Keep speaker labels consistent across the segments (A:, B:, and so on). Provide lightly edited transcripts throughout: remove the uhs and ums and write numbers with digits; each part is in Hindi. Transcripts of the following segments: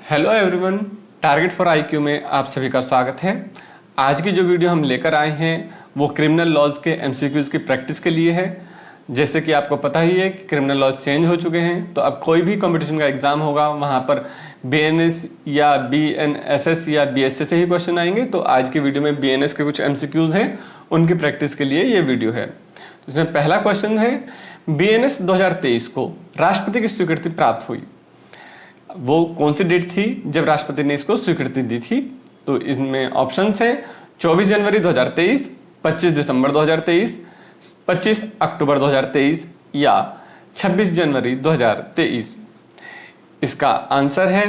A: Hello everyone, target for IQ में आप सभी का स्वागत है। आज की जो वीडियो हम लेकर आए हैं वो क्रिमिनल लॉज के एमसीक्यूज़ की प्रैक्टिस के लिए है। जैसे कि आपको पता ही है कि क्रिमिनल लॉज चेंज हो चुके हैं, तो अब कोई भी कंपटीशन का एग्जाम होगा वहाँ पर बीएनएस या बीएनएसएस या बीएसए से ही क्वेश्चन आएंगे। तो आज की वीडियो में बीएनएस के कुछ एमसीक्यूज़ हैं, उनकी प्रैक्टिस के लिए ये वीडियो है। इसमें पहला क्वेश्चन है, बीएनएस 2023 को राष्ट्रपति की स्वीकृति प्राप्त हुई, वो कौन सी डेट थी जब राष्ट्रपति ने इसको स्वीकृति दी थी? तो इसमें ऑप्शंस हैं 24 जनवरी 2023, 25 दिसंबर 2023, 25 अक्टूबर 2023 या 26 जनवरी 2023। इसका आंसर है,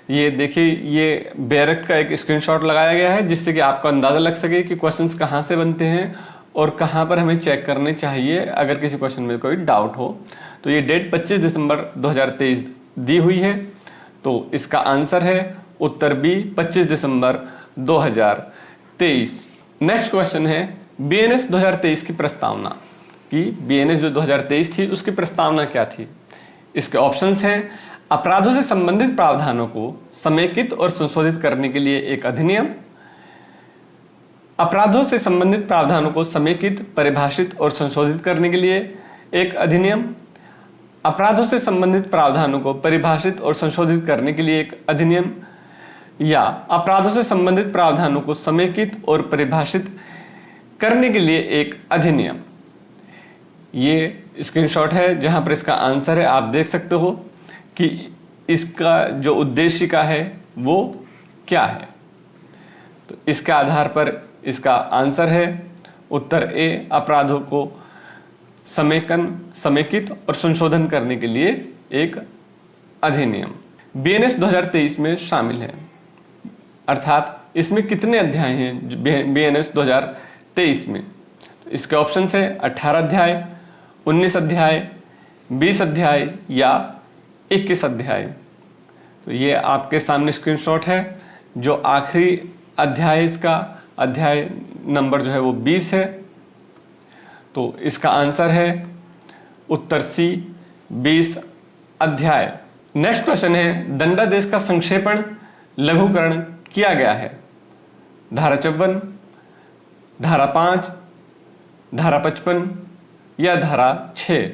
A: ये देखिए, ये बैरक का एक स्क्रीनशॉट लगाया गया है जिससे कि आपको अंदाज़ा लग सके कि क्वेश्चंस कहाँ से बनते हैं और कहाँ पर हमें चेक करने चाहिए अगर किसी क्वेश्चन में कोई डाउट हो। तो ये डेट 25 दिसंबर 2023 दी हुई है, तो इसका आंसर है उत्तर बी 25 दिसंबर 2023। नेक्स्ट क्वेश्चन है, बीएनएस 2023 की प्रस्तावना, कि बीएनएस जो 2023 थी उसकी प्रस्तावना क्या थी? इसके ऑप्शंस हैं, अपराधों से संबंधित प्रावधानों को समेकित और संशोधित करने के लिए एक अधिनियम, अपराधों से संबंधित प्रावधानों को समेकित, परिभाषित और संशोधित करने के लिए एक अधिनियम, अपराधों से संबंधित प्रावधानों को परिभाषित और संशोधित करने के लिए एक अधिनियम, या अपराधों से संबंधित प्रावधानों को समेकित और परिभाषित करने के लिए एक अधिनियम। ये स्क्रीनशॉट है जहां पर इसका आंसर है। आप देख सकते हो कि इसका जो उद्देशिका है वो क्या है। तो इसके आधार पर इसका आंसर है उत्तर ए, अपराधों को समेकित और संशोधन करने के लिए एक अधिनियम। बीएनएस 2023 में शामिल है, अर्थात इसमें कितने अध्याय हैं बीएनएस 2023 में? तो इसके ऑप्शंस है 18 अध्याय, 19 अध्याय, 20 अध्याय या 21 अध्याय। तो ये आपके सामने स्क्रीनशॉट है। जो आखिरी अध्याय, इसका अध्याय नंबर जो है वो 20 है, तो इसका आंसर है उत्तर सी 20 अध्याय। नेक्स्ट क्वेश्चन है, दंडादेश का संक्षेपण लघुकरण किया गया है? धारा 54, धारा 5, धारा 55 या धारा 6।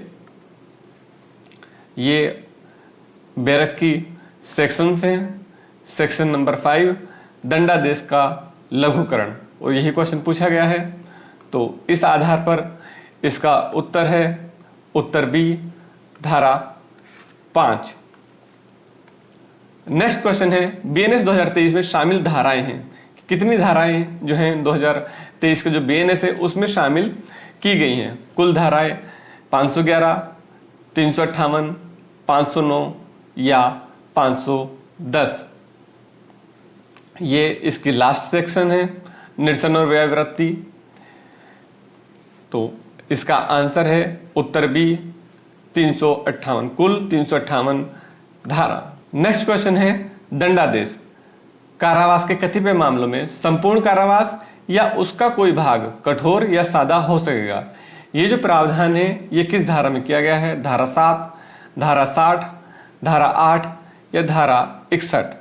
A: ये बैरक की सेक्शंस हैं। सेक्शन नंबर 5, दंडादेश का लघुकरण, और यही क्वेश्चन पूछा गया है। तो इस आधार पर इसका उत्तर है उत्तर बी, धारा 5। नेक्स्ट क्वेश्चन है, बीएनएस 2023 में शामिल धाराएं हैं। कितनी धाराएं जो हैं 2023 के जो बीएनएस है उसमें शामिल की गई हैं? कुल धाराएं 511, 358, 509 या 510। ये इसकी लास्ट सेक्शन है, निरसन और व्यावृत्ति। तो इसका आंसर है उत्तर बी 358, कुल 358 धारा। नेक्स्ट क्वेश्चन है, दंडादेश कारावास के कतिपय मामलों में संपूर्ण कारावास या उसका कोई भाग कठोर या सादा हो सकेगा। ये जो प्रावधान है ये किस धारा में किया गया है? धारा 7, धारा 60, धारा 8 या धारा 61।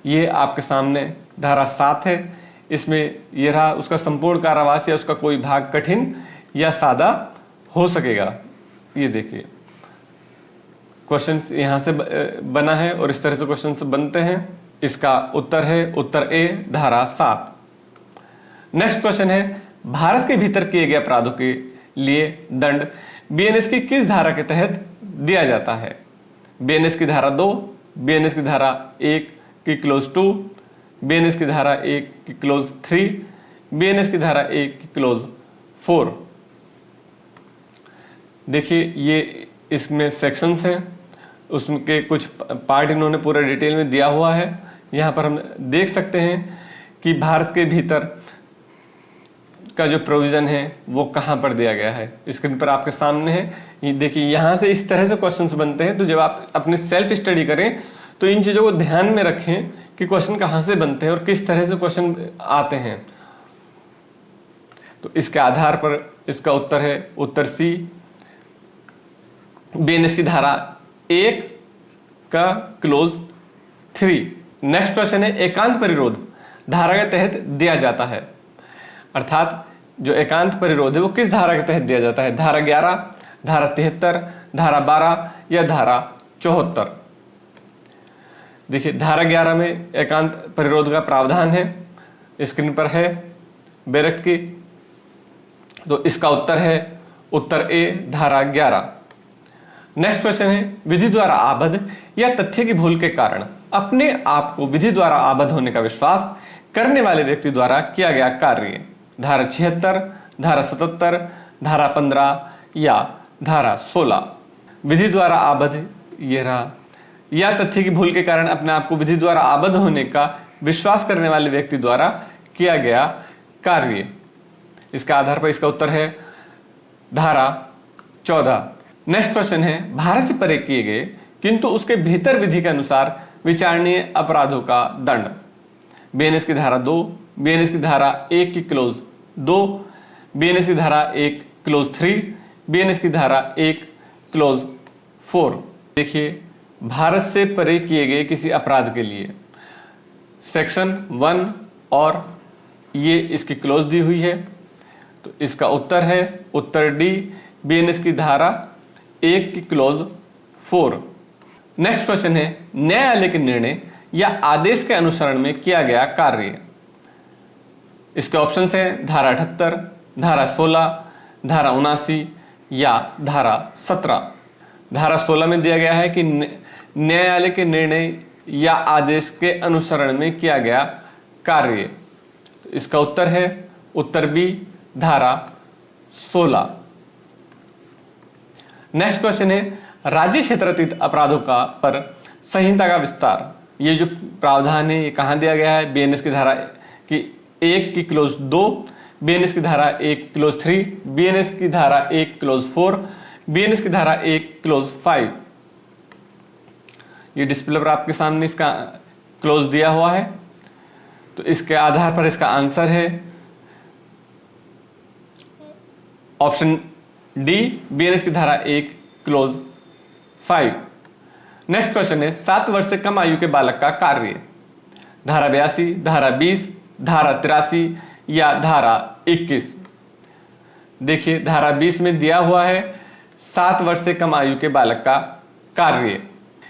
A: ये आपके सामने धारा 7 है। इसमें यह रहा, उसका संपूर्ण कारावास या उसका कोई भाग कठिन या सादा हो सकेगा। ये देखिए क्वेश्चंस यहाँ से बना है और इस तरह से क्वेश्चंस बनते हैं। इसका उत्तर है उत्तर ए, धारा 7। नेक्स्ट क्वेश्चन है, भारत के भीतर किए गए अपराधों के लिए दंड बीएनएस की किस धारा के तहत दिया जाता है? बीएनएस की धारा 2, बीएनएस की धारा 1 की क्लोज 2, बीएनएस की धारा 1 की क्लोज 3, बीएनएस की धारा 1 की क्लोज 4। देखिए ये इसमें सेक्शंस हैं, उसके कुछ पार्ट इन्होंने पूरा डिटेल में दिया हुआ है। यहाँ पर हम देख सकते हैं कि भारत के भीतर का जो प्रोविज़न है वो कहाँ पर दिया गया है। स्क्रीन पर आपके सामने है। ये देखिए, यहाँ से इस तरह से क्वेश्चंस बनते हैं। तो जब आप अपने सेल्फ स्टडी करें तो इन चीज़ों को ध्यान में रखें कि क्वेश्चन कहाँ से बनते हैं और किस तरह से क्वेश्चन आते हैं। तो इसके आधार पर इसका उत्तर है उत्तर सी, बीएनएस की धारा 1 का क्लोज 3। नेक्स्ट क्वेश्चन है एकांत परिरोध धारा के तहत दिया जाता है, अर्थात जो एकांत परिरोध है वो किस धारा के तहत दिया जाता है, धारा 11, धारा 73, धारा 12 या धारा 74। देखिए धारा 11 में एकांत परिरोध का प्रावधान है, स्क्रीन पर है बेरक की, तो इसका उत्तर है उत्तर ए धारा 11। नेक्स्ट क्वेश्चन है विधि द्वारा आबद्ध या तथ्य की भूल के कारण अपने आप को विधि द्वारा आबद्ध होने का विश्वास करने वाले व्यक्ति द्वारा किया गया कार्य, धारा 76, धारा 77, धारा 15 या धारा 16। विधि द्वारा आबद्ध ये रहा, या तथ्य की भूल के कारण अपने आप को विधि द्वारा आबद्ध होने का विश्वास करने वाले व्यक्ति द्वारा किया गया कार्य, इसका आधार पर इसका उत्तर है धारा 14। नेक्स्ट क्वेश्चन है भारत से परे किए गए किंतु उसके भीतर विधि के अनुसार विचारणीय अपराधों का दंड, बीएनएस की धारा 2, बीएनएस की धारा 1 की क्लोज 2, बीएनएस की धारा 1 क्लोज 3, बीएनएस की धारा 1 क्लोज 4। देखिए भारत से परे किए गए किसी अपराध के लिए सेक्शन 1 और ये इसकी क्लोज दी हुई है, तो इसका उत्तर है उत्तर डी बीएनएस की धारा 1 की क्लोज 4। नेक्स्ट क्वेश्चन है न्यायालय के निर्णय या आदेश के अनुसरण में किया गया कार्य, इसके ऑप्शंस हैं धारा 78, धारा 16, धारा 79 या धारा 17। धारा 16 में दिया गया है कि न्यायालय के निर्णय या आदेश के अनुसरण में किया गया कार्य, तो इसका उत्तर है उत्तर बी धारा 16। नेक्स्ट क्वेश्चन है राज्य क्षेत्रातीत अपराधों का पर संहिता का विस्तार, ये जो प्रावधान है ये कहाँ दिया गया है, बीएनएस की धारा की 1 की क्लोज 2, बीएनएस की धारा 1 क्लोज 3, बीएनएस की धारा 1 क्लोज 4, बीएनएस की धारा 1 क्लोज 5। ये डिस्प्ले पर आपके सामने इसका क्लोज दिया हुआ है, तो इसके आधार पर इसका आंसर है ऑप्शन डी बीएनएस की धारा 1 क्लोज 5। नेक्स्ट क्वेश्चन है 7 वर्ष से कम आयु के बालक का कार्य, धारा 82, धारा 20, धारा 83 या धारा 21। देखिए धारा 20 में दिया हुआ है 7 वर्ष से कम आयु के बालक का कार्य,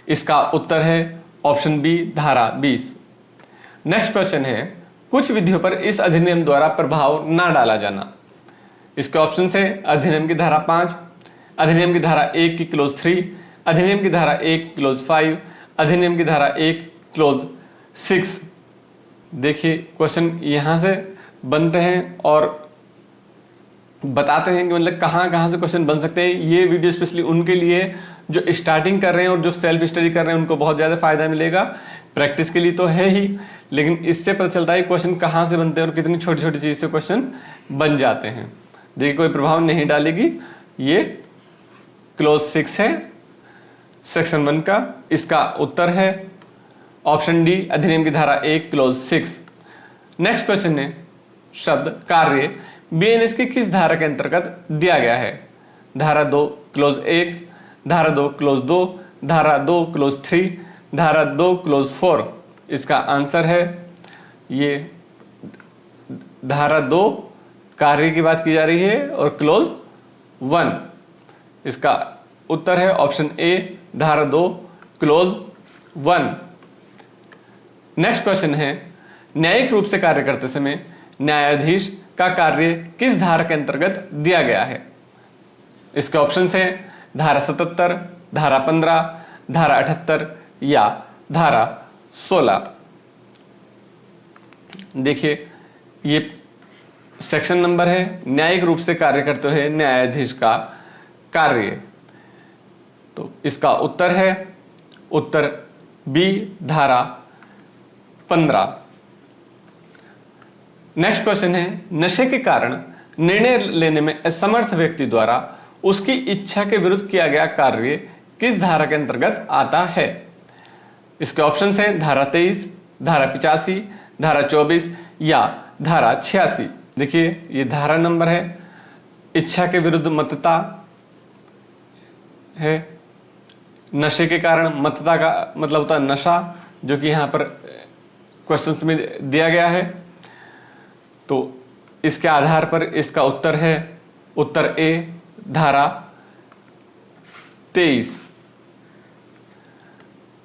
A: इसका उत्तर है ऑप्शन बी धारा 20। नेक्स्ट क्वेश्चन है कुछ विधियों पर इस अधिनियम द्वारा प्रभाव ना डाला जाना, इसके ऑप्शन है अधिनियम की धारा 5, अधिनियम की धारा 1 की क्लोज 3, अधिनियम की धारा 1 क्लोज 5, अधिनियम की धारा 1 क्लोज 6। देखिए क्वेश्चन यहाँ से बनते हैं और बताते हैं कि मतलब कहाँ कहाँ से क्वेश्चन बन सकते हैं। ये वीडियो स्पेशली उनके लिए जो स्टार्टिंग कर रहे हैं और जो सेल्फ स्टडी कर रहे हैं उनको बहुत ज़्यादा फायदा मिलेगा। प्रैक्टिस के लिए तो है ही, लेकिन इससे पता चलता है क्वेश्चन कहाँ से बनते हैं और कितनी छोटी छोटी चीज़ से क्वेश्चन बन जाते हैं। देखिए कोई प्रभाव नहीं डालेगी, ये क्लोज 6 है सेक्शन 1 का, इसका उत्तर है ऑप्शन डी अधिनियम की धारा 1 क्लोज 6। नेक्स्ट क्वेश्चन है शब्द कार्य बीएनएस की किस धारा के अंतर्गत दिया गया है, धारा 2 क्लोज 1, धारा 2 क्लोज 2, धारा 2 क्लोज 3, धारा 2 क्लोज 4। इसका आंसर है ये धारा 2 कार्य की बात की जा रही है और क्लोज 1, इसका उत्तर है ऑप्शन ए धारा 2 क्लोज 1। नेक्स्ट क्वेश्चन है न्यायिक रूप से कार्य करते समय न्यायाधीश का कार्य किस धारा के अंतर्गत दिया गया है, इसके ऑप्शंस हैं धारा 77, धारा 15, धारा 78 या धारा 16। देखिए ये सेक्शन नंबर है न्यायिक रूप से कार्य करते हुए न्यायाधीश का कार्य, तो इसका उत्तर है उत्तर बी धारा 15। नेक्स्ट क्वेश्चन है नशे के कारण निर्णय लेने में असमर्थ व्यक्ति द्वारा उसकी इच्छा के विरुद्ध किया गया कार्य किस धारा के अंतर्गत आता है, इसके ऑप्शंस हैं धारा 23, धारा 85, धारा 24 या धारा 86। देखिए ये धारा नंबर है इच्छा के विरुद्ध मतता है, नशे के कारण मतता का मतलब होता है नशा, जो कि यहाँ पर क्वेश्चंस में दिया गया है। तो इसके आधार पर इसका उत्तर है उत्तर ए धारा 23।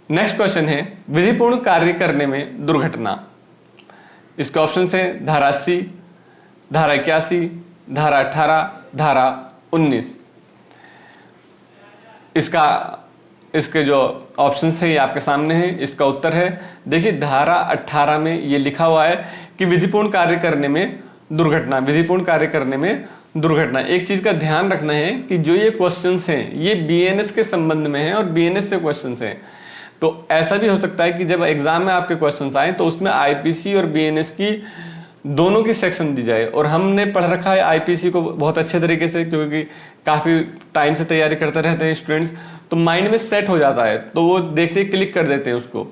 A: नेक्स्ट क्वेश्चन है विधिपूर्ण कार्य करने में दुर्घटना। इसके ऑप्शन है धारा 80, धारा 81, धारा 18, धारा 19। इसके जो ऑप्शंस है ये आपके सामने हैं। इसका उत्तर है, देखिए धारा 18 में ये लिखा हुआ है कि विधिपूर्ण कार्य करने में दुर्घटना, विधिपूर्ण कार्य करने में दुर्घटना। एक चीज का ध्यान रखना है कि जो ये क्वेश्चंस हैं ये बीएनएस के संबंध में है और बीएनएस से क्वेश्चंस हैं। तो ऐसा भी हो सकता है कि जब एग्जाम में आपके क्वेश्चंस आए तो उसमें आईपीसी और बीएनएस की दोनों की सेक्शन दी जाए। और हमने पढ़ रखा है आईपीसी को बहुत अच्छे तरीके से, क्योंकि काफ़ी टाइम से तैयारी करते रहते हैं स्टूडेंट्स, तो माइंड में सेट हो जाता है। तो वो देखते ही क्लिक कर देते हैं उसको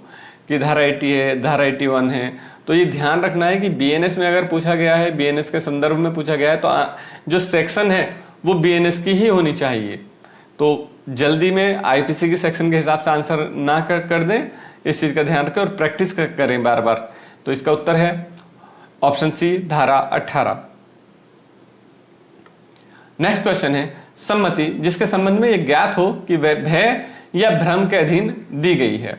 A: कि धारा 80 है, धारा 81 है। तो ये ध्यान रखना है कि बीएनएस में अगर पूछा गया है, बीएनएस के संदर्भ में पूछा गया है, तो जो सेक्शन है वो बीएनएस की ही होनी चाहिए। तो जल्दी में आईपीसी की सेक्शन के हिसाब से आंसर ना कर दें, इस चीज़ का ध्यान रखें और प्रैक्टिस करें बार बार। तो इसका उत्तर है ऑप्शन सी धारा 18। नेक्स्ट क्वेश्चन है सम्मति जिसके संबंध में यह ज्ञात हो कि वह भय या भ्रम के अधीन दी गई है।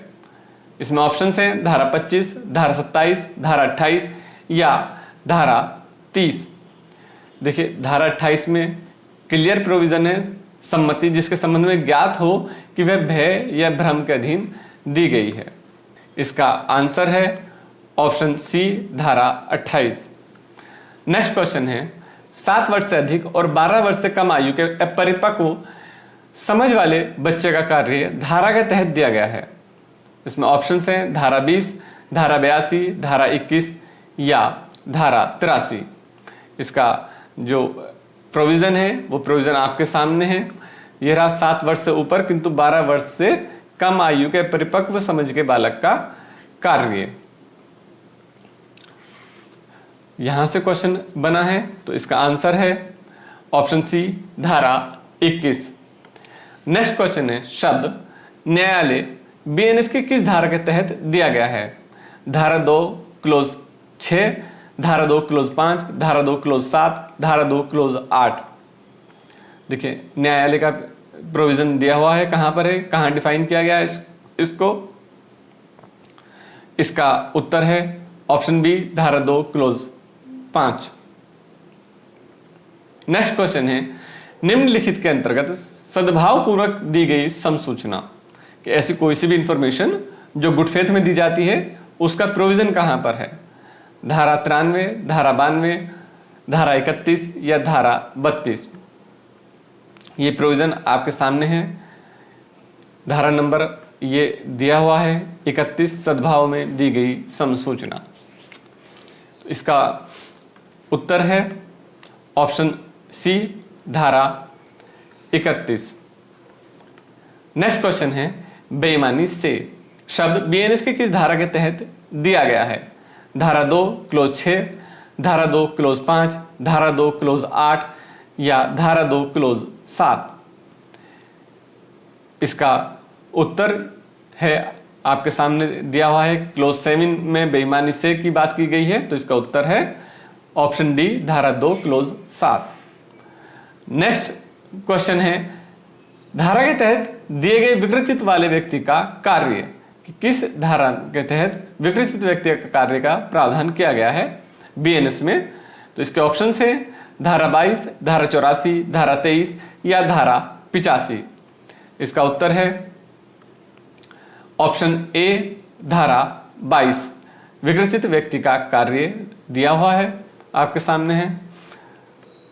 A: इसमें ऑप्शन है धारा 25, धारा 27, धारा 28 या धारा 30। देखिए धारा 28 में क्लियर प्रोविजन है सम्मति जिसके संबंध में ज्ञात हो कि वह भय या भ्रम के अधीन दी गई है। इसका आंसर है ऑप्शन सी धारा 28। नेक्स्ट क्वेश्चन है 7 वर्ष से अधिक और 12 वर्ष से कम आयु के अपरिपक्व समझ वाले बच्चे का कार्य धारा के तहत दिया गया है। इसमें ऑप्शन हैं धारा 20, धारा 82, धारा 21 या धारा 83। इसका जो प्रोविजन है वो प्रोविजन आपके सामने है। यह रहा 7 वर्ष से ऊपर किंतु 12 वर्ष से कम आयु के परिपक्व समझ के बालक का कार्य। यहां से क्वेश्चन बना है तो इसका आंसर है ऑप्शन सी धारा 21। नेक्स्ट क्वेश्चन है शब्द न्यायालय बीएनएस की किस धारा के तहत दिया गया है। धारा 2 क्लोज 6, धारा 2 क्लोज 5, धारा 2 क्लोज 7, धारा 2 क्लोज 8। देखिए न्यायालय का प्रोविजन दिया हुआ है, कहां पर है, कहां डिफाइन किया गया है इसको। इसका उत्तर है ऑप्शन बी धारा 2 क्लोज 5। नेक्स्ट क्वेश्चन है निम्नलिखित के अंतर्गत सद्भाव पूर्वक दी गई समसूचना, कि ऐसी कोई सी भी इंफॉर्मेशन जो गुड फेथ में दी जाती है उसका प्रोविजन कहां पर है। धारा 93, धारा 92, धारा 31 या धारा 32। ये प्रोविजन आपके सामने है। धारा नंबर ये दिया हुआ है 31 सद्भाव में दी गई समसूचना। तो इसका उत्तर है ऑप्शन सी धारा 31। नेक्स्ट क्वेश्चन है बेईमानी से शब्द बीएनएस की किस धारा के तहत दिया गया है। धारा 2 क्लोज 6, धारा 2 क्लोज 5, धारा 2 क्लोज 8 या धारा 2 क्लोज 7। इसका उत्तर है आपके सामने दिया हुआ है क्लोज 7 में बेईमानी से की बात की गई है। तो इसका उत्तर है ऑप्शन डी धारा 2 क्लोज 7। नेक्स्ट क्वेश्चन है धारा के तहत दिए गए विकृतित वाले व्यक्ति का कार्य, कि किस धारा के तहत विकृतित व्यक्ति का कार्य का प्रावधान किया गया है बीएनएस में। तो इसके ऑप्शंस हैं धारा 22, धारा 84, धारा 23 या धारा 85। इसका उत्तर है ऑप्शन ए धारा 22। विकृतित व्यक्ति का कार्य दिया हुआ है आपके सामने है।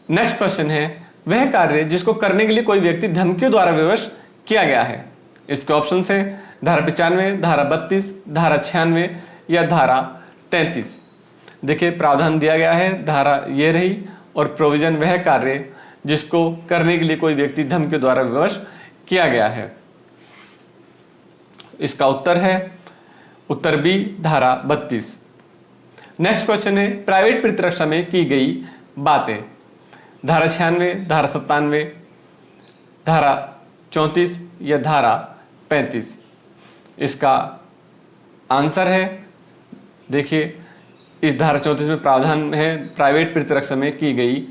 A: नेक्स्ट क्वेश्चन है वह कार्य जिसको करने के लिए कोई व्यक्ति धमकियों द्वारा विवश किया गया है। इसके ऑप्शन है धारा 95, धारा 32, धारा 96 या धारा 33। देखिए प्रावधान दिया गया है, धारा ये रही और प्रोविजन वह कार्य जिसको करने के लिए कोई व्यक्ति धमकियों द्वारा विवश किया गया है। इसका उत्तर है उत्तर बी धारा 32। नेक्स्ट क्वेश्चन है प्राइवेट प्रतिरक्षा में की गई बातें। धारा 96, धारा 97, धारा 34 या धारा 35। इसका आंसर है, देखिए इस धारा 34 में प्रावधान है प्राइवेट प्रतिरक्षा में की गई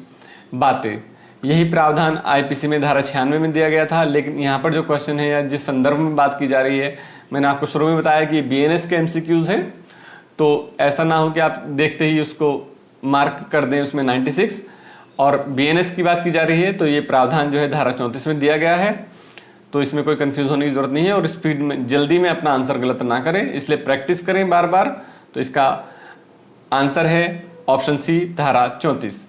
A: बातें। यही प्रावधान आईपीसी में धारा 96 में दिया गया था, लेकिन यहाँ पर जो क्वेश्चन है या जिस संदर्भ में बात की जा रही है, मैंने आपको शुरू में बताया कि बीएनएस के एमसीक्यूज हैं, तो ऐसा ना हो कि आप देखते ही उसको मार्क कर दें उसमें 96, और बीएनएस की बात की जा रही है तो ये प्रावधान जो है धारा 34 में दिया गया है, तो इसमें कोई कंफ्यूज होने की जरूरत नहीं है। और स्पीड में जल्दी में अपना आंसर गलत ना करें, इसलिए प्रैक्टिस करें बार बार। तो इसका आंसर है ऑप्शन सी, धारा 34।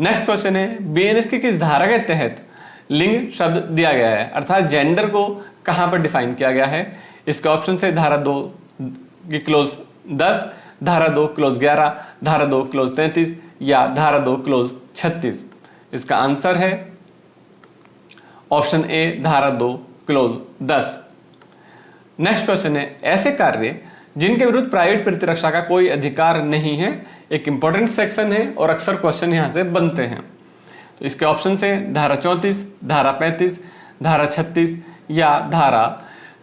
A: नेक्स्ट क्वेश्चन है, बीएनएस की किस धारा के तहत लिंग शब्द दिया गया है, अर्थात जेंडर को कहां पर डिफाइन किया गया है। इसके ऑप्शन है धारा 2 की क्लोज 10, धारा 2 क्लोज 11, धारा 2 क्लोज 33 या धारा 2 क्लोज 36। इसका आंसर है ऑप्शन ए, धारा 2 क्लोज 10। नेक्स्ट क्वेश्चन है, ऐसे कार्य जिनके विरुद्ध प्राइवेट प्रतिरक्षा का कोई अधिकार नहीं है। एक इंपॉर्टेंट सेक्शन है और अक्सर क्वेश्चन यहां से बनते हैं। तो इसके ऑप्शन है धारा 34, धारा 35, धारा 36 या धारा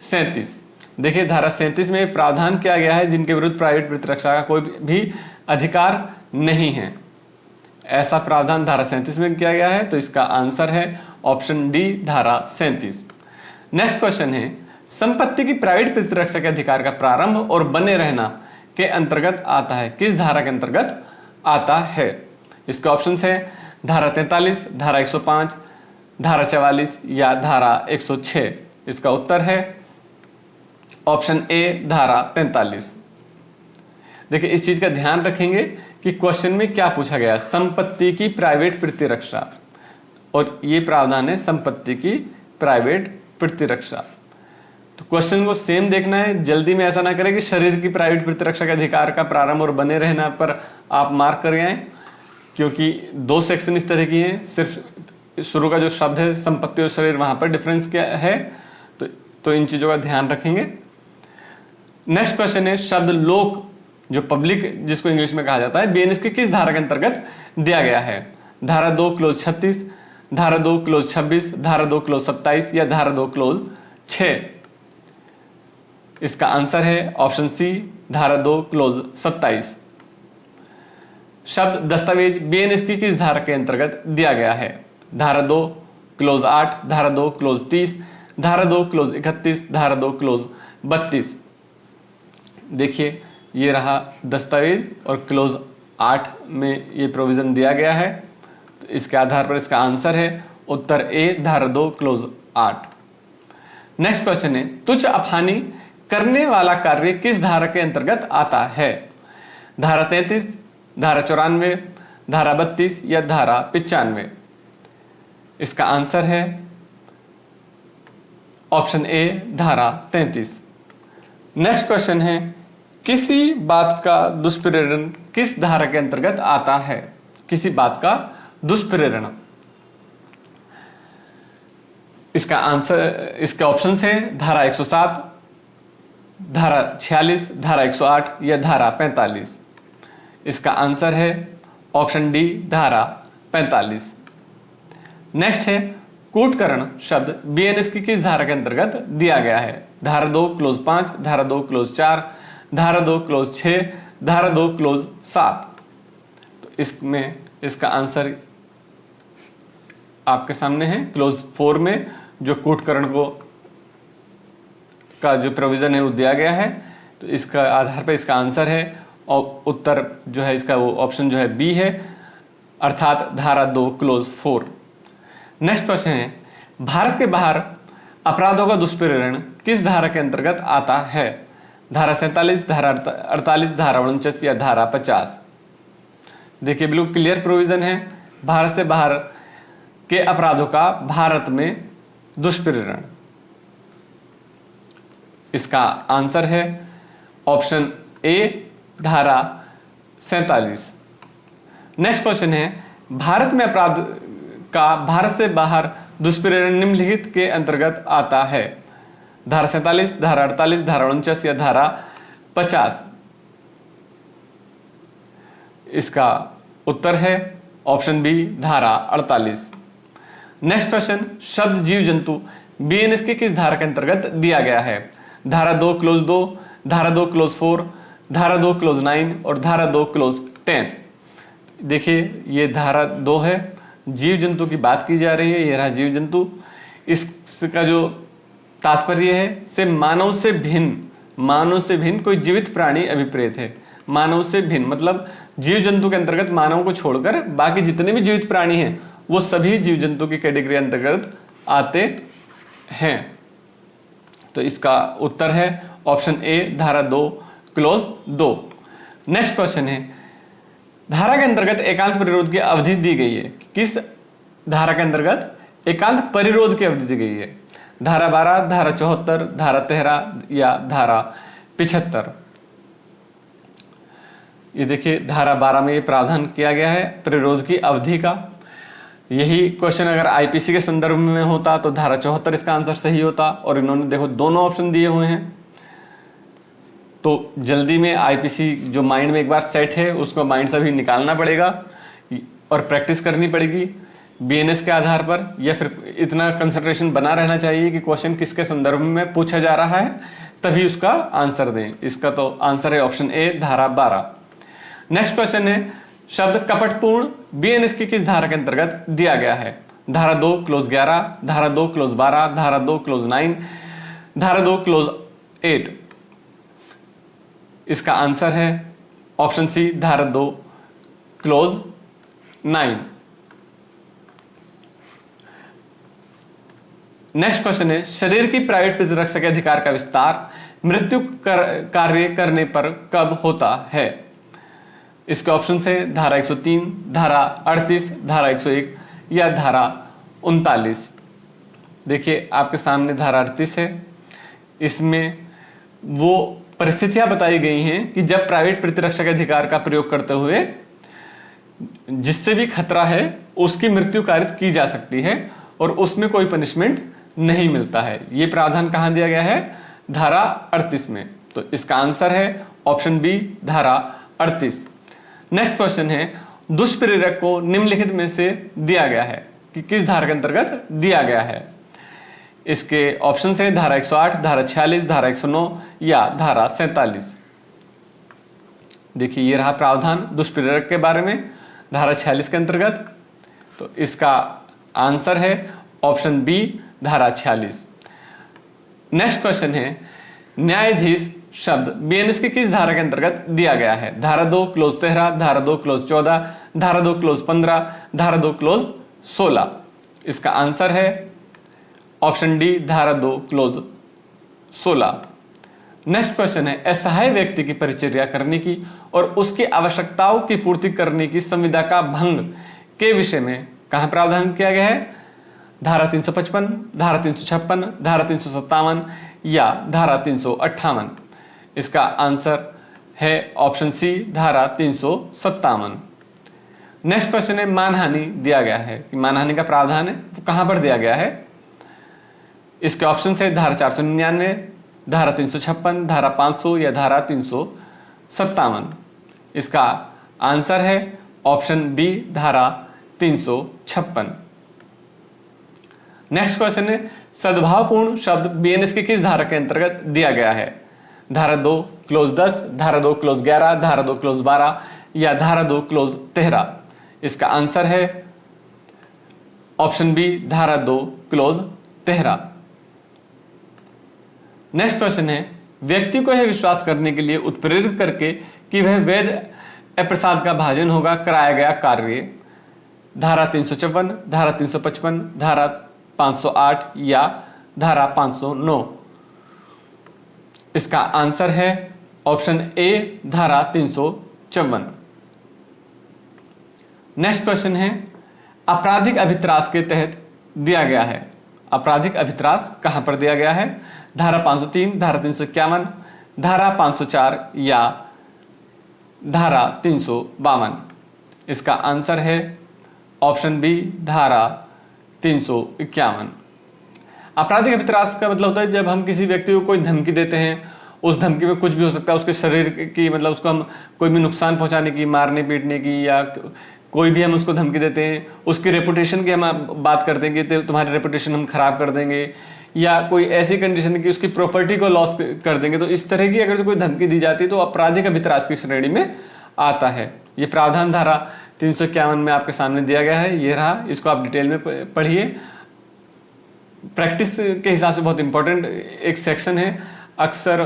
A: 37। देखिए धारा 37 में प्रावधान किया गया है जिनके विरुद्ध प्राइवेट प्रतिरक्षा का कोई भी अधिकार नहीं है, ऐसा प्रावधान धारा 37 में किया गया है। तो इसका आंसर है ऑप्शन डी, धारा 37। नेक्स्ट क्वेश्चन है, संपत्ति की प्राइवेट प्रतिरक्षा के अधिकार का प्रारंभ और बने रहना के अंतर्गत आता है, किस धारा के अंतर्गत आता है। इसके ऑप्शन है धारा 43, धारा 105, धारा 44 या धारा 106। इसका उत्तर है ऑप्शन ए, धारा 43। देखिए इस चीज का ध्यान रखेंगे कि क्वेश्चन में क्या पूछा गया, संपत्ति की प्राइवेट प्रतिरक्षा, और ये प्रावधान है संपत्ति की प्राइवेट प्रतिरक्षा। तो क्वेश्चन को सेम देखना है, जल्दी में ऐसा ना करें कि शरीर की प्राइवेट प्रतिरक्षा के अधिकार का प्रारंभ और बने रहना पर आप मार्क कर गए, क्योंकि 2 सेक्शन इस तरह की हैं। सिर्फ शुरू का जो शब्द है संपत्ति और शरीर, वहां पर डिफरेंस क्या है, तो इन चीजों का ध्यान रखेंगे। नेक्स्ट क्वेश्चन है, शब्द लोक जो पब्लिक जिसको इंग्लिश में कहा जाता है, बीएनएस की किस धारा के अंतर्गत दिया गया है। धारा 2 क्लोज 36, धारा 2 क्लोज 26, धारा 2 क्लोज 27 या धारा 2 क्लोज 6। इसका आंसर है ऑप्शन सी, धारा 2 क्लोज 27। शब्द दस्तावेज बीएनएस की किस धारा के अंतर्गत दिया गया है। धारा 2 क्लोज 8, धारा 2 क्लोज 30, धारा 2 क्लोज 31, धारा 2 क्लोज 32। देखिए ये रहा दस्तावेज और क्लोज 8 में ये प्रोविजन दिया गया है, तो इसके आधार पर इसका आंसर है उत्तर ए, धारा 2 क्लोज 8। नेक्स्ट क्वेश्चन है, तुच्छ अपहानि करने वाला कार्य किस धारा के अंतर्गत आता है। धारा 33, धारा 94, धारा 32 या धारा 95। इसका आंसर है ऑप्शन ए, धारा 33। नेक्स्ट क्वेश्चन है, किसी बात का दुष्प्रेरण किस धारा के अंतर्गत आता है। किसी बात का दुष्प्रेरण, इसका आंसर, इसके ऑप्शन है धारा 107, धारा 46, धारा 108 या धारा 45। इसका आंसर है ऑप्शन डी, धारा 45। नेक्स्ट है, कूटकरण शब्द बीएनएस की किस धारा के अंतर्गत दिया गया है। धारा 2 क्लोज 5, धारा 2 क्लोज 4, धारा 2 क्लोज 6, धारा 2 क्लोज 7। तो इसमें इसका आंसर आपके सामने है, क्लोज 4 में जो कूटकरण को का जो प्रोविजन है वो दिया गया है। तो इसका आधार पर इसका आंसर है, और उत्तर जो है इसका वो ऑप्शन जो है बी है, अर्थात धारा 2 क्लोज 4। नेक्स्ट क्वेश्चन है, भारत के बाहर अपराधों का दुष्प्रेरण किस धारा के अंतर्गत आता है। धारा 47, धारा 48, धारा 49 या धारा 50। देखिए बिल्कुल क्लियर प्रोविजन है, भारत से बाहर के अपराधों का भारत में दुष्प्रेरण। इसका आंसर है ऑप्शन ए, धारा 47। नेक्स्ट क्वेश्चन है, भारत में अपराध का भारत से बाहर दुष्प्रेरण निम्नलिखित के अंतर्गत आता है। धारा 47, धारा 48, धारा 49 या धारा 50। इसका उत्तर है ऑप्शन बी, धारा 48। नेक्स्ट क्वेश्चन, शब्द जीव जंतु बीएनएस की किस धारा के अंतर्गत दिया गया है। धारा 2 क्लोज 2, धारा 2 क्लोज 4, धारा 2 क्लोज 9 और धारा 2 क्लोज 10। देखिए ये धारा 2 है, जीव जंतु की बात की जा रही है, ये रहा जीव जंतु। इसका जो तात्पर्य है से मानव से भिन्न कोई जीवित प्राणी अभिप्रेत है। मानव से भिन्न मतलब जीव जंतु के अंतर्गत मानव को छोड़कर बाकी जितने भी जीवित प्राणी हैं वो सभी जीव जंतु की कैटेगरी अंतर्गत आते हैं। तो इसका उत्तर है ऑप्शन ए, धारा 2 क्लोज 2। नेक्स्ट क्वेश्चन है, धारा के अंतर्गत एकांत परिरोध की अवधि दी गई है। किस धारा के अंतर्गत एकांत परिरोध की अवधि दी गई है? धारा 12, धारा 74, धारा 13 या धारा 75। ये देखिए धारा 12 में ये प्रावधान किया गया है परिरोध की अवधि का। यही क्वेश्चन अगर आईपीसी के संदर्भ में होता तो धारा 74 इसका आंसर सही होता, और इन्होंने देखो दोनों ऑप्शन दिए हुए हैं। तो जल्दी में आईपीसी जो माइंड में एक बार सेट है उसको माइंड से भी निकालना पड़ेगा और प्रैक्टिस करनी पड़ेगी बीएनएस के आधार पर, या फिर इतना कंसंट्रेशन बना रहना चाहिए कि क्वेश्चन किसके संदर्भ में पूछा जा रहा है तभी उसका आंसर दें। इसका तो आंसर है ऑप्शन ए, धारा 12। नेक्स्ट क्वेश्चन है, शब्द कपटपूर्ण बीएनएस की किस धारा के अंतर्गत दिया गया है? धारा 2 क्लोज 11, धारा 2 क्लोज 12, धारा 2 क्लोज 9, धारा 2 क्लोज 8। इसका आंसर है ऑप्शन सी, धारा 2 क्लोज 9। नेक्स्ट क्वेश्चन है, शरीर की प्राइवेट प्रतिरक्षा के अधिकार का विस्तार मृत्यु कार्य करने पर कब होता है? इसके ऑप्शन है धारा 103, धारा 38, धारा 101 या धारा 39। देखिए आपके सामने धारा 38 है। इसमें वो परिस्थितियां बताई गई हैं कि जब प्राइवेट प्रतिरक्षा के अधिकार का प्रयोग करते हुए जिससे भी खतरा है उसकी मृत्यु कारित की जा सकती है और उसमें कोई पनिशमेंट नहीं मिलता है। ये प्रावधान कहां दिया गया है? धारा 38 में। तो इसका आंसर है ऑप्शन बी, धारा 38। नेक्स्ट क्वेश्चन है, दुष्प्रेरक को निम्नलिखित में से दिया गया है कि किस धारा के अंतर्गत दिया गया है? इसके ऑप्शन है धारा 108, धारा 46, धारा 109 या धारा 47। देखिए ये रहा प्रावधान दुष्प्रेरक के बारे में धारा 46 के अंतर्गत। तो इसका आंसर है ऑप्शन बी, धारा 46। नेक्स्ट क्वेश्चन है, न्यायाधीश शब्द बीएनएस की किस धारा के अंतर्गत दिया गया है? धारा 2 क्लोज 13, धारा 2 क्लोज 14, धारा 2 क्लोज 15, धारा 2 क्लोज 16। इसका आंसर है ऑप्शन डी, धारा 2 क्लोज 16। नेक्स्ट क्वेश्चन है, असहाय व्यक्ति की परिचर्या करने की और उसकी आवश्यकताओं की पूर्ति करने की संविदा का भंग के विषय में कहां प्रावधान किया गया है? धारा 355, धारा 356, धारा 357 या धारा 358। इसका आंसर है ऑप्शन सी, धारा 357। नेक्स्ट क्वेश्चन है, मानहानि दिया गया है कि मानहानि का प्रावधान है वो कहां पर दिया गया है? इसके ऑप्शन है धारा 499, धारा 356, धारा 500 या धारा 357। इसका आंसर है ऑप्शन बी, धारा 356। नेक्स्ट क्वेश्चन है, सद्भावपूर्ण शब्द बीएनएस के किस धारा के अंतर्गत दिया गया है? धारा 2 क्लोज 10, धारा 2 क्लोज 11, धारा 2 क्लोज 12 या धारा 2 क्लोज 13। इसका आंसर है ऑप्शन बी, धारा 2 क्लोज 13। नेक्स्ट क्वेश्चन है, व्यक्ति को यह विश्वास करने के लिए उत्प्रेरित करके कि वह वैध अप्रसाद का भाजन होगा कराया गया कार्य। धारा 354, धारा 355, धारा 508 या धारा 509। इसका आंसर है ऑप्शन ए, धारा 354। नेक्स्ट क्वेश्चन है, आपराधिक अभित्रास के तहत दिया गया है। आपराधिक अभित्रास कहां पर दिया गया है? धारा 503, धारा 351, धारा 504 या धारा 352। इसका आंसर है ऑप्शन बी, धारा 351। आपराधिक अभित्रास का मतलब होता है जब हम किसी व्यक्ति को कोई धमकी देते हैं, उस धमकी में कुछ भी हो सकता है, उसके शरीर की मतलब उसको हम कोई भी नुकसान पहुंचाने की, मारने पीटने की, या कोई भी हम उसको धमकी देते हैं, उसकी रेपुटेशन की हम बात करते हैं कि तुम्हारी रेपुटेशन हम खराब कर देंगे, या कोई ऐसी कंडीशन कि उसकी प्रॉपर्टी को लॉस कर देंगे, तो इस तरह की अगर जो कोई धमकी दी जाती है तो आपराधिक अभितराज की श्रेणी में आता है। ये प्रावधान धारा 351 में आपके सामने दिया गया है, ये रहा, इसको आप डिटेल में पढ़िए। प्रैक्टिस के हिसाब से बहुत इंपॉर्टेंट एक सेक्शन है, अक्सर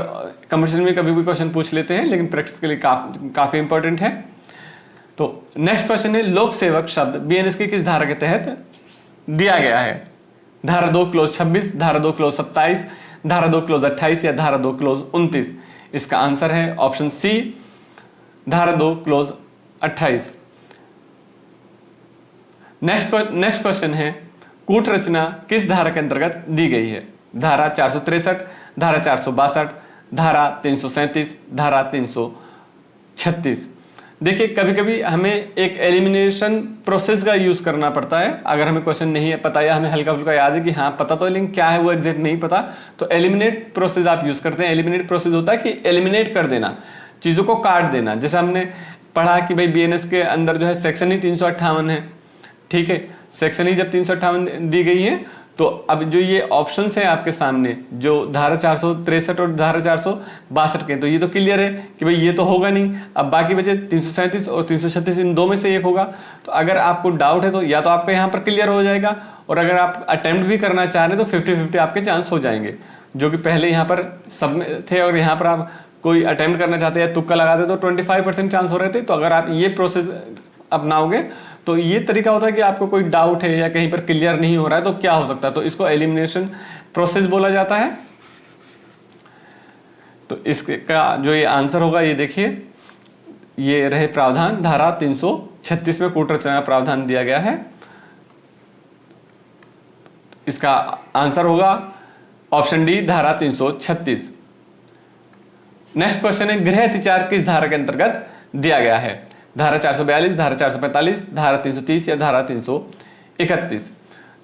A: कमर्शियल में कभी भी क्वेश्चन पूछ लेते हैं, लेकिन प्रैक्टिस के लिए काफी इंपॉर्टेंट है। तो नेक्स्ट क्वेश्चन है, लोक सेवक शब्द बीएनएस की किस धारा के तहत दिया गया है? धारा 2 क्लोज 26, धारा 2 क्लोज 27, धारा 2 क्लोज 28 या धारा 2 क्लोज 29? इसका आंसर है ऑप्शन सी, धारा 2 क्लोज 28। नेक्स्ट क्वेश्चन है, कूट रचना किस धारा के अंतर्गत दी गई है? धारा 463, धारा 462, धारा 337, धारा 336? देखिए कभी कभी हमें एक एलिमिनेशन प्रोसेस का यूज करना पड़ता है। अगर हमें क्वेश्चन नहीं है पता या हमें हल्का फुल्का याद है कि हाँ पता तो है लेकिन क्या है वो एग्जैक्ट नहीं पता, तो एलिमिनेट प्रोसेस आप यूज करते हैं। एलिमिनेट प्रोसेस होता है कि एलिमिनेट कर देना, चीजों को काट देना। जैसे हमने पढ़ा कि भाई बीएनएस के अंदर जो है सेक्शन ही 358 है, ठीक है, सेक्शन ही जब 358 दी गई है तो अब जो ये ऑप्शंस हैं आपके सामने, जो धारा 463 और धारा 462 के, तो ये तो क्लियर है कि भाई ये तो होगा नहीं। अब बाकी बचे 337 और 336, इन दो में से एक होगा। तो अगर आपको डाउट है तो या तो आपका यहाँ पर क्लियर हो जाएगा, और अगर आप अटेम्प्ट भी करना चाह रहे हैं तो 50-50 आपके चांस हो जाएंगे, जो कि पहले यहाँ पर सब में थे। और यहाँ पर आप कोई अटेम्प्ट करना चाहते हैं या तुक्का लगाते तो 25% चांस हो रहे थे। तो अगर आप ये प्रोसेस अपनाओगे तो ये तरीका होता है कि आपको कोई डाउट है या कहीं पर क्लियर नहीं हो रहा है तो क्या हो सकता है, तो इसको एलिमिनेशन प्रोसेस बोला जाता है। तो इसका जो ये आंसर होगा, ये देखिए, ये रहे प्रावधान धारा 336 में कूट रचना प्रावधान दिया गया है। इसका आंसर होगा ऑप्शन डी, धारा 336। नेक्स्ट क्वेश्चन है, गृह अतिचार किस धारा के अंतर्गत दिया गया है? धारा 442, धारा 445, धारा 330 या धारा 331?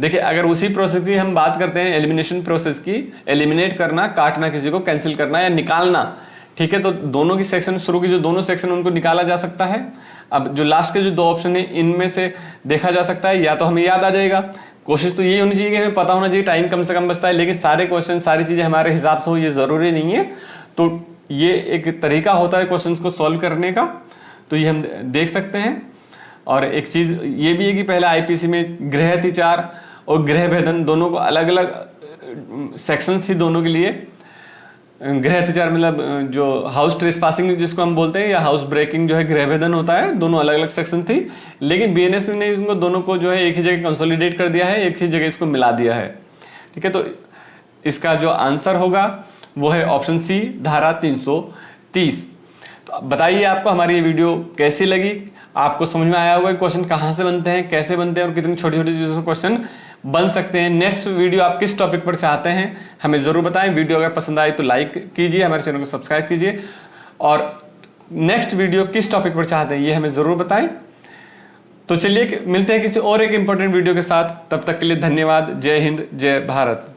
A: देखिए अगर उसी प्रोसेस की हम बात करते हैं, एलिमिनेशन प्रोसेस की, एलिमिनेट करना, काटना, किसी को कैंसिल करना या निकालना, ठीक है, तो दोनों की सेक्शन शुरू की जो दोनों सेक्शन उनको निकाला जा सकता है। अब जो लास्ट के जो दो ऑप्शन है इनमें से देखा जा सकता है, या तो हमें याद आ जाएगा, कोशिश तो यही होनी चाहिए कि हमें पता होना चाहिए, टाइम कम से कम बचता है, लेकिन सारे क्वेश्चन सारी चीजें हमारे हिसाब से हो ये जरूरी नहीं है। तो ये एक तरीका होता है क्वेश्चन को सॉल्व करने का, तो ये हम देख सकते हैं। और एक चीज ये भी है कि पहले आईपीसी में गृह अतिचार और गृह भेदन दोनों को अलग अलग सेक्शन थी दोनों के लिए। गृह अतिचार मतलब जो हाउस ट्रेसपासिंग जिसको हम बोलते हैं, या हाउस ब्रेकिंग जो है गृह भेदन होता है, दोनों अलग अलग सेक्शन थी। लेकिन बीएनएस ने इसको दोनों को जो है एक ही जगह कंसोलिडेट कर दिया है, एक ही जगह इसको मिला दिया है, ठीक है। तो इसका जो आंसर होगा वो है ऑप्शन सी, धारा 330। तो बताइए आपको हमारी ये वीडियो कैसी लगी? आपको समझ में आया होगा क्वेश्चन कहाँ से बनते हैं, कैसे बनते हैं और कितनी छोटी छोटी चीज़ों से क्वेश्चन बन सकते हैं। नेक्स्ट वीडियो आप किस टॉपिक पर चाहते हैं हमें ज़रूर बताएं। वीडियो अगर पसंद आए तो लाइक कीजिए, हमारे चैनल को सब्सक्राइब कीजिए, और नेक्स्ट वीडियो किस टॉपिक पर चाहते हैं ये हमें ज़रूर बताएं। तो चलिए मिलते हैं किसी और एक इंपॉर्टेंट वीडियो के साथ, तब तक के लिए धन्यवाद। जय हिंद, जय भारत।